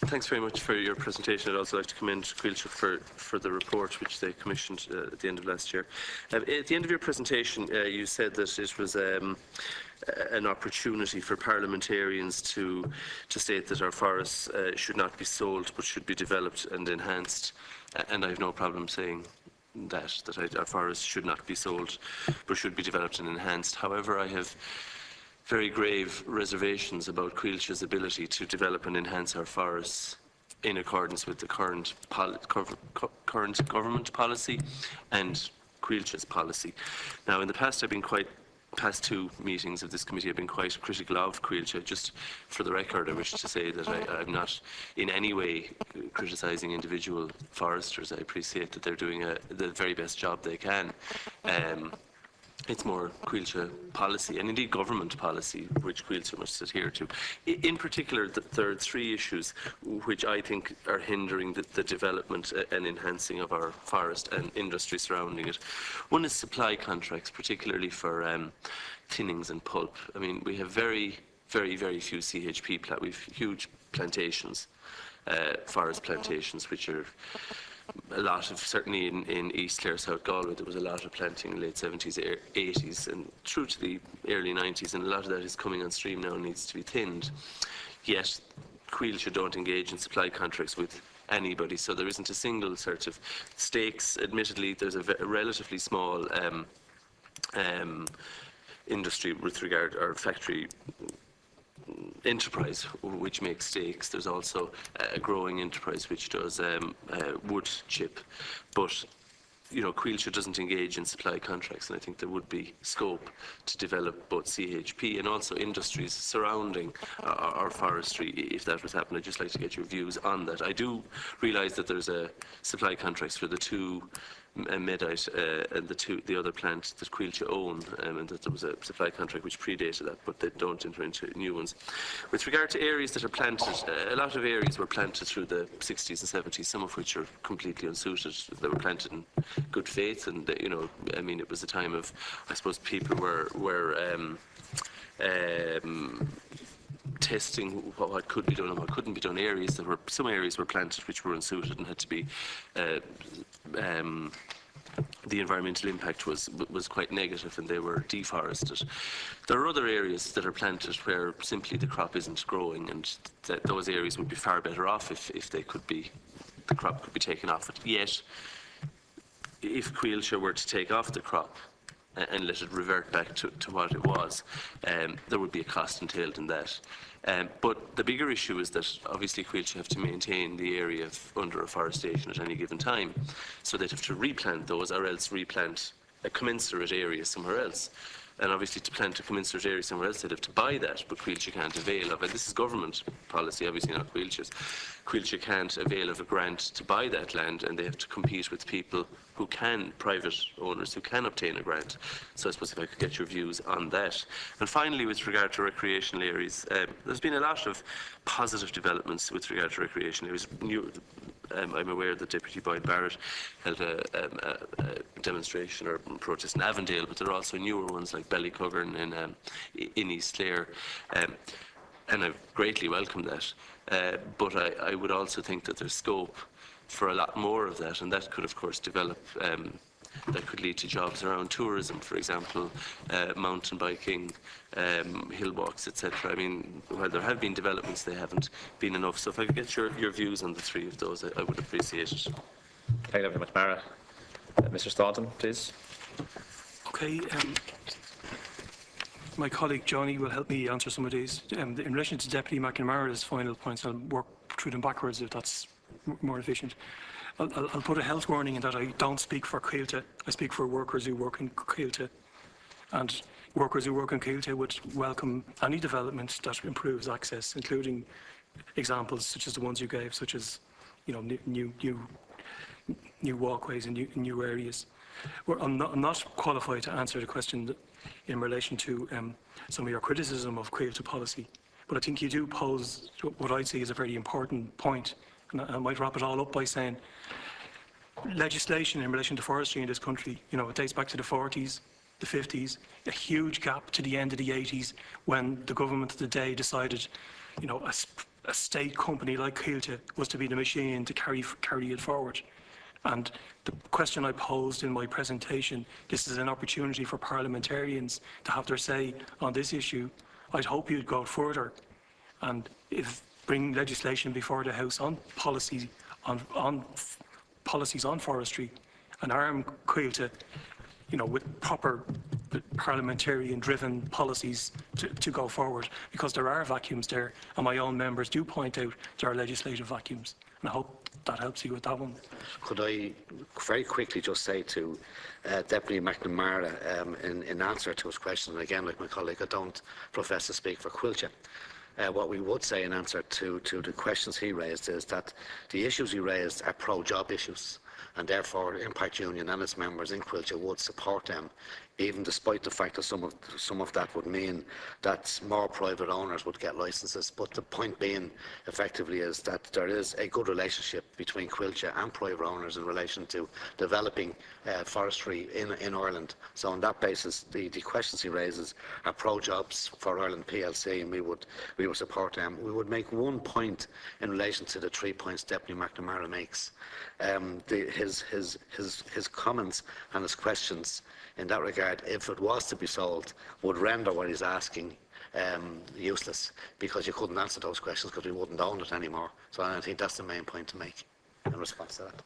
Thanks very much for your presentation. I'd also like to commend Coilte for the report which they commissioned at the end of last year. At the end of your presentation, you said that it was an opportunity for parliamentarians to state that our forests should not be sold but should be developed and enhanced. And I have no problem saying that our forests should not be sold but should be developed and enhanced. However, I have very grave reservations about Coilte's ability to develop and enhance our forests in accordance with the current government policy and Coilte's policy. Now, in the past, past two meetings of this committee, I've been quite critical of Coilte. Just for the record, I wish to say that I'm not in any way criticising individual foresters. I appreciate that they're doing the very best job they can. It's more Coilte policy, and indeed government policy, which Coilte must adhere to. In particular, there are three issues which I think are hindering the development and enhancing of our forest and industry surrounding it. One is supply contracts, particularly for thinnings and pulp. I mean, we have very few CHP, we have huge plantations, forest plantations, which are a lot of, certainly in East Clare, South Galway, there was a lot of planting in the late 70s, 80s and through to the early 90s, and a lot of that is coming on stream now and needs to be thinned. Yet Coilte don't engage in supply contracts with anybody, so there isn't a single sort of stakes. Admittedly, there's a relatively small industry with regard, or factory enterprise which makes stakes. There's also a growing enterprise which does wood chip, but you know, Coilte doesn't engage in supply contracts, and I think there would be scope to develop both CHP and also industries surrounding our forestry if that was happening. I'd just like to get your views on that. I do realise that there's a supply contracts for the two Medite and the other plant that Coilte own, and that there was a supply contract which predated that, but they don't enter into new ones. With regard to areas that are planted, a lot of areas were planted through the 60s and 70s, some of which are completely unsuited. They were planted in good faith, and you know, I mean, it was a time of, I suppose, people were testing what could be done and what couldn't be done. Some areas were planted which were unsuited and had to be the environmental impact was quite negative, and they were deforested. There are other areas that are planted where simply the crop isn't growing, and those areas would be far better off if the crop could be taken off it. Yet, if Coilte were to take off the crop and let it revert back to what it was, there would be a cost entailed in that. But the bigger issue is that obviously Coilte have to maintain the area of under afforestation at any given time, so they'd have to replant those or else replant a commensurate area somewhere else. And obviously to plant a commensurate area somewhere else, they'd have to buy that, but Coilte can't avail of it. This is government policy, obviously not Coilte's. Coilte can't avail of a grant to buy that land, and they have to compete with people who can, private owners who can obtain a grant. So I suppose if I could get your views on that. And finally, with regard to recreational areas, there's been a lot of positive developments with regard to recreational areas. I'm aware that Deputy Boyd Barrett held a demonstration or protest in Avondale, but there are also newer ones like Ballycuggan in East Clare, and I've greatly welcomed that. But I would also think that there's scope for a lot more of that, and that could of course develop, that could lead to jobs around tourism, for example, mountain biking, hill walks, etc. I mean, while there have been developments, they haven't been enough. So if I could get your views on the three of those, I would appreciate it. Thank you very much, McNamara. Mr. Staunton, please. Okay. My colleague Johnny will help me answer some of these. In relation to Deputy McNamara's final points, I'll work through them backwards if that's more efficient. I'll put a health warning in that I don't speak for Coilte. I speak for workers who work in Coilte. And workers who work in Coilte would welcome any development that improves access, including examples such as the ones you gave, such as, you know, new walkways and new areas. I'm not qualified to answer the question in relation to some of your criticism of Coilte policy, but I think you do pose what I see as a very important point. And I might wrap it all up by saying legislation in relation to forestry in this country, you know, it dates back to the 40s, the 50s, a huge gap to the end of the 80s when the government of the day decided, you know, a state company like Coilte was to be the machine to carry it forward. And the question I posed in my presentation, this is an opportunity for parliamentarians to have their say on this issue. I'd hope you'd go further and bring legislation before the House on policies on forestry and arm Coilte, with proper parliamentarian-driven policies to go forward, because there are vacuums there, and my own members do point out there are legislative vacuums, and I hope that helps you with that one. Could I very quickly just say to Deputy McNamara, in answer to his question, and again, like my colleague, I don't profess to speak for Coilte. What we would say in answer to the questions he raised is that the issues he raised are pro-job issues, and therefore Impact Union and its members in Coilte would support them, even despite the fact that some of that would mean that more private owners would get licences. But the point being, effectively, is that there is a good relationship between Coilte and private owners in relation to developing forestry in Ireland. So on that basis, the questions he raises are pro-jobs for Ireland PLC, and we would support them. We would make one point in relation to the 3 points Deputy McNamara makes. His comments and his questions in that regard, if it was to be sold, would render what he's asking useless, because you couldn't answer those questions because we wouldn't own it anymore. So I think that's the main point to make in response to that.